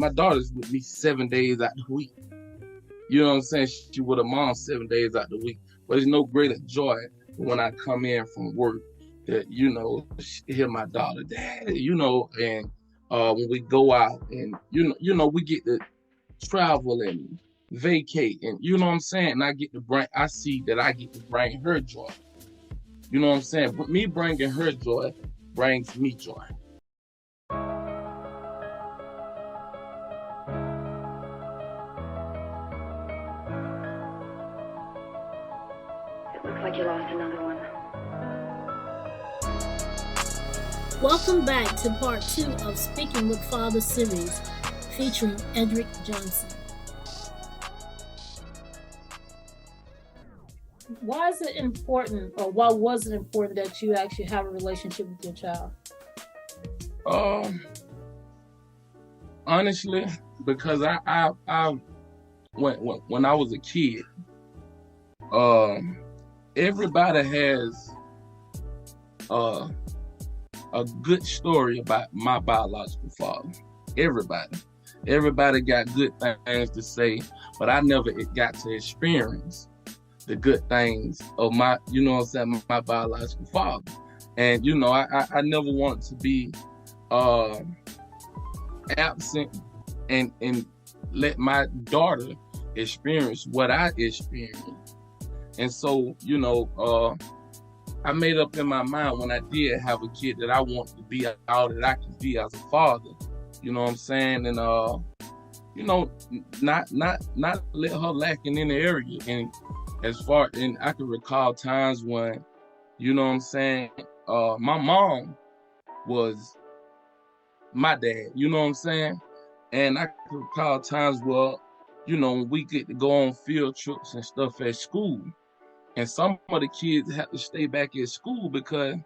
my daughter's with me 7 days out the week. You know what I'm saying? She with her mom 7 days out the week. But there's no greater joy when I come in from work that, hear my daughter, Dad, and when we go out and, we get to travel and vacate and, you know what I'm saying? And I see that I get to bring her joy. You know what I'm saying? But me bringing her joy brings me joy. It looks like you lost another one. Welcome back to part 2 of Speaking with Father series featuring Eddrick Johnson. Why is it important, or why was it important that you actually have a relationship with your child? Honestly, because I when I was a kid, everybody has a good story about my biological father. Everybody got good things to say, but I never got to experience the good things of my, my biological father. And, I never wanted to be absent and let my daughter experience what I experienced. And so, I made up in my mind when I did have a kid that I wanted to be all that I could be as a father. You know what I'm saying? And not let her lack in any area. And and I can recall times when, my mom was my dad, you know what I'm saying? And I can recall times where, when we get to go on field trips and stuff at school, and some of the kids have to stay back at school because,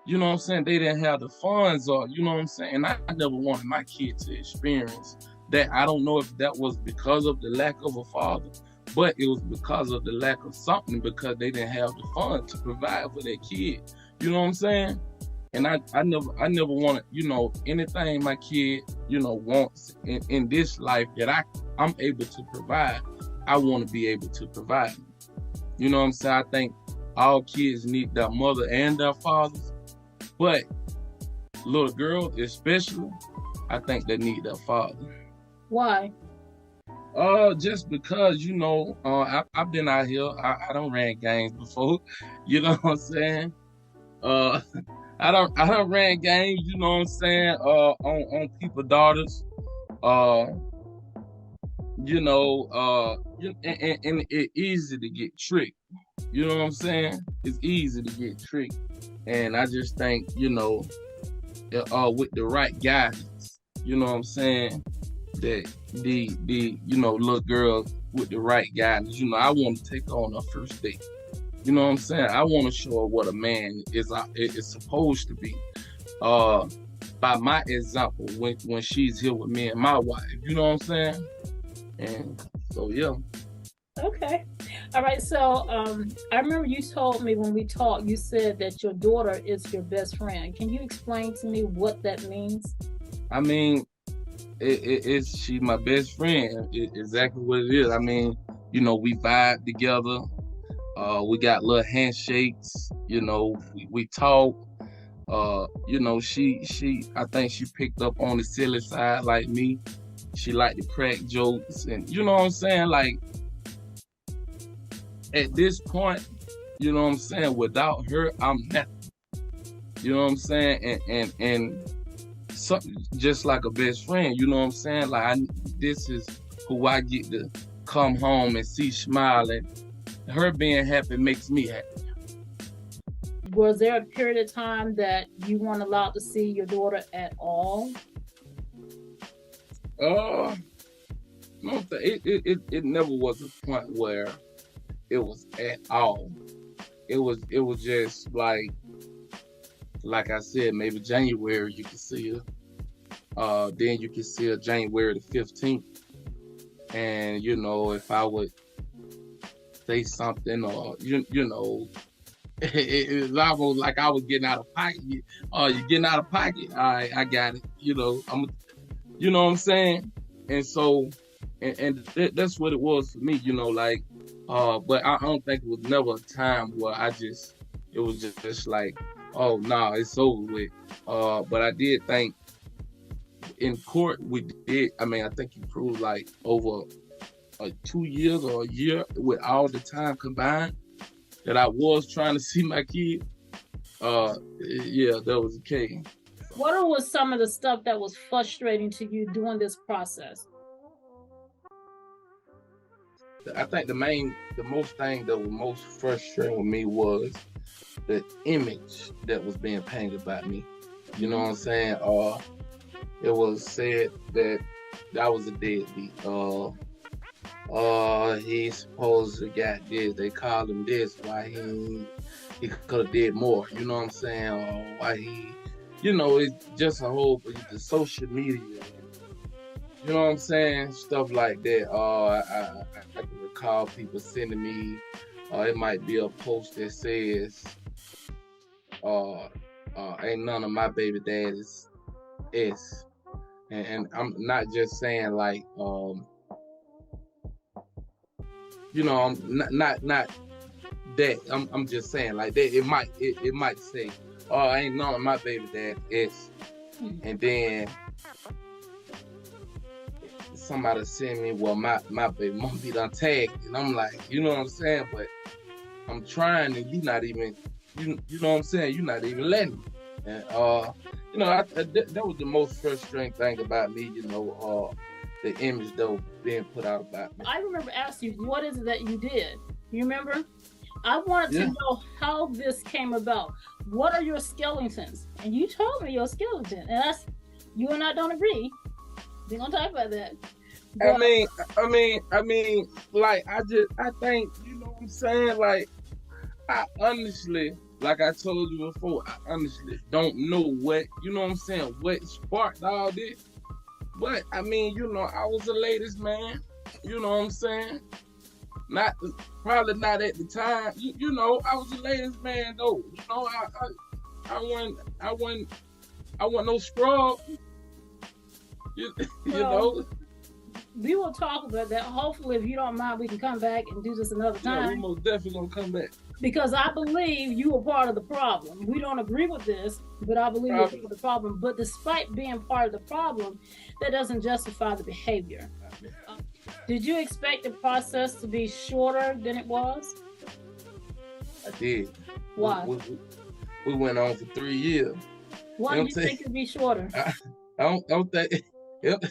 they didn't have the funds, or, and I never wanted my kid to experience that. I don't know if that was because of the lack of a father, but it was because of the lack of something, because they didn't have the funds to provide for their kid. You know what I'm saying? And I never wanted, anything my kid, wants in this life that I'm able to provide, I want to be able to provide. You know what I'm saying? I think all kids need their mother and their fathers, but little girls especially, I think they need their father. Why? Just because, I've been out here, I done ran games before, you know what I'm saying? I done ran games, you know what I'm saying, on people's daughters, and it's easy to get tricked. You know what I'm saying? It's easy to get tricked. And I just think, with the right guidance, you know what I'm saying, that the little girl with the right guidance, I want to take her on her first date. You know what I'm saying? I want to show her what a man is supposed to be. By my example, when she's here with me and my wife, you know what I'm saying? And so, yeah. Okay. All right. So I remember you told me when we talked, you said that your daughter is your best friend. Can you explain to me what that means? I mean, she's my best friend. Exactly what it is. I mean, we vibe together. We got little handshakes. We talk. She I think she picked up on the silly side like me. She liked to crack jokes, and you know what I'm saying? Like, at this point, you know what I'm saying, without her, I'm nothing. You know what I'm saying? And something just like a best friend, you know what I'm saying? Like, this is who I get to come home and see smiling. Her being happy makes me happy. Was there a period of time that you weren't allowed to see your daughter at all? No, it never was a point where it was at all. It was just like I said, maybe January you can see her. Then you can see her January the 15th. And if I would say something, or it was almost like I was getting out of pocket. Oh, you getting out of pocket? All right, I got it. You know what I'm saying? and so, that's what it was for me, like, but I don't think it was never a time where it was just like, oh, nah, it's over with. But I did think in court we did. I mean, I think you proved like over 2 years or a year with all the time combined that I was trying to see my kid. Yeah, that was the case. What was some of the stuff that was frustrating to you during this process? I think the most thing that was most frustrating with me was the image that was being painted about me. You know what I'm saying? It was said that I was a deadbeat. He supposed to got this. They called him this. Why he could have did more? You know what I'm saying? Or why it's just a whole the social media. You know what I'm saying? Stuff like that. I can recall people sending me. It might be a post that says, "Ain't none of my baby daddies is," and I'm not just saying like, I'm not that. I'm just saying like that. It might say, "Oh, ain't none of my baby dad is," and then somebody send me, well, my baby mom be done tagged, and I'm like, you know what I'm saying? But I'm trying, and you not even, you know what I'm saying? You're not even letting me. And that was the most frustrating thing about me, the image that was being put out about me. I remember asking you, what is it that you did? You remember? I wanted to know how this came about. What are your skeletons? And you told me your skeleton, and you and I don't agree. We're gonna talk about that. But, I mean, like I think, you know what I'm saying? Like, I honestly, like I told you before, I honestly don't know what, you know what I'm saying, what sparked all this. But I mean, I was a ladies man. You know what I'm saying? Probably not at the time. I was a ladies man though. I wasn't no scrub. We will talk about that. Hopefully, if you don't mind, we can come back and do this another time. Yeah, we most definitely gonna come back. Because I believe you were part of the problem. We don't agree with this, but I believe you're part of the problem. But despite being part of the problem, that doesn't justify the behavior. Did you expect the process to be shorter than it was? I did. Why? We went on for 3 years. Why did you think it'd be shorter? I don't think it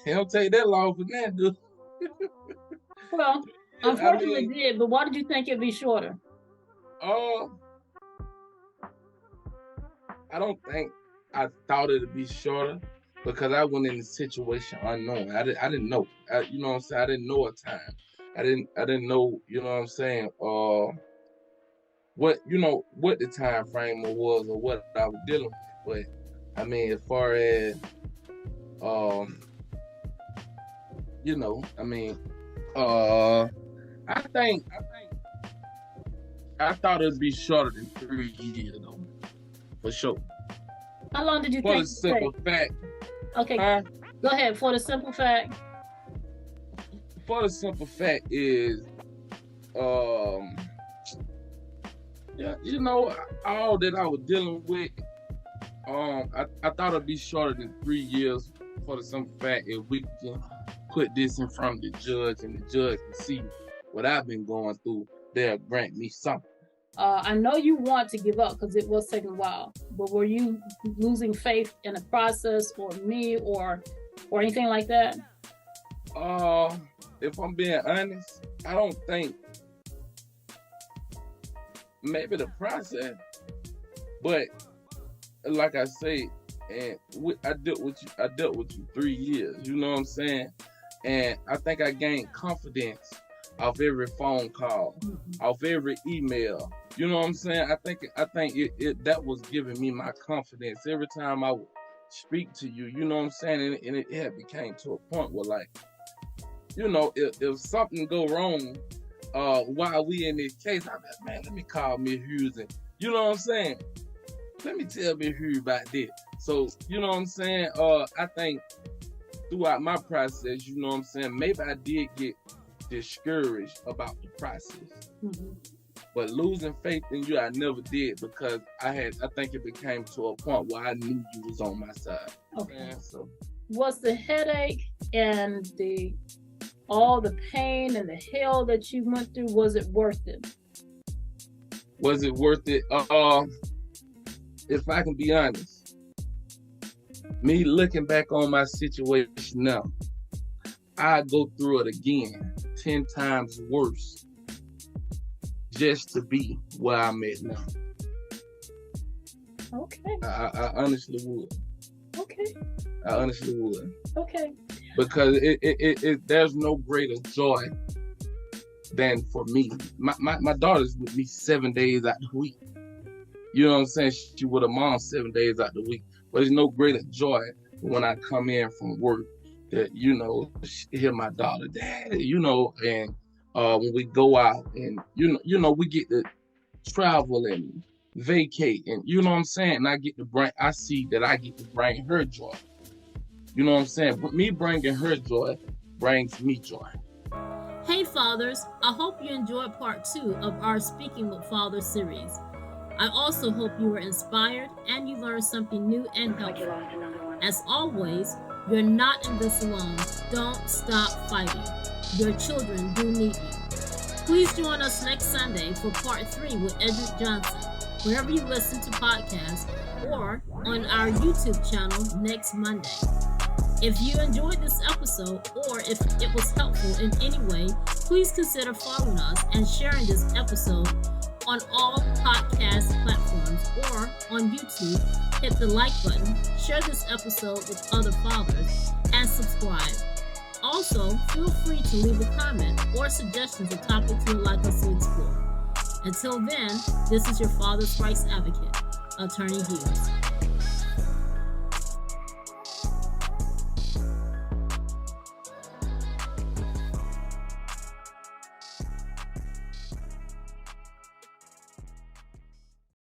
don't take that long for that, dude. Well, unfortunately it did, but why did you think it'd be shorter? I don't think I thought it'd be shorter because I went in the situation unknown. I didn't know. You know what I'm saying? I didn't know a time. I didn't know, you know what I'm saying, what the time frame was or what I was dealing with. But I mean, as far as I thought it'd be shorter than 3 years though, for sure. How long did you think? For the simple fact. Okay, go ahead. For the simple fact. For the simple fact is, all that I was dealing with, I thought it'd be shorter than 3 years. For the simple fact, if we can put this in front of the judge and the judge can see what I've been going through, they'll grant me something. I know you want to give up because it was taking a while, but were you losing faith in the process or me or anything like that? If I'm being honest, I don't think maybe the process, but like I say, and I dealt with you 3 years. You know what I'm saying? And I think I gained confidence off every phone call, off every email. You know what I'm saying? I think it that was giving me my confidence every time I would speak to you. You know what I'm saying? And it had became to a point where, like, if something go wrong while we in this case, I'm like, man, let me call Miss Hughes, and you know what I'm saying? Let me tell Miss Hughes about this. So, you know what I'm saying? I think throughout my process, you know what I'm saying, maybe I did get discouraged about the process. Mm-hmm. But losing faith in you, I never did, because I think it became to a point where I knew you was on my side. Okay. So was the headache and all the pain and the hell that you went through, was it worth it? Was it worth it? If I can be honest, me looking back on my situation now, I go through it again 10 times worse just to be where I'm at now. Okay. I honestly would. Okay. I honestly would. Okay. Because it there's no greater joy than for me. My daughter's with me 7 days out the week. You know what I'm saying? She with her mom 7 days out the week. But there's no greater joy when I come in from work that, you know, hear my daughter, Dad, you know, and when we go out and, you know, we get to travel and vacate, and you know what I'm saying? And I see that I get to bring her joy. You know what I'm saying? But me bringing her joy brings me joy. Hey fathers, I hope you enjoyed part 2 of our Speaking with Fathers series. I also hope you were inspired and you learned something new and helpful. As always, you're not in this alone. Don't stop fighting. Your children do need you. Please join us next Sunday for part 3 with Eddrick Johnson, wherever you listen to podcasts, or on our YouTube channel next Monday. If you enjoyed this episode, or if it was helpful in any way, please consider following us and sharing this episode on all podcast platforms, or on YouTube. Hit the like button, share this episode with other fathers, and subscribe. Also, feel free to leave a comment or suggestions of topics you would like us to explore. Until then, this is your Father's Rights Advocate, Attorney Hughes.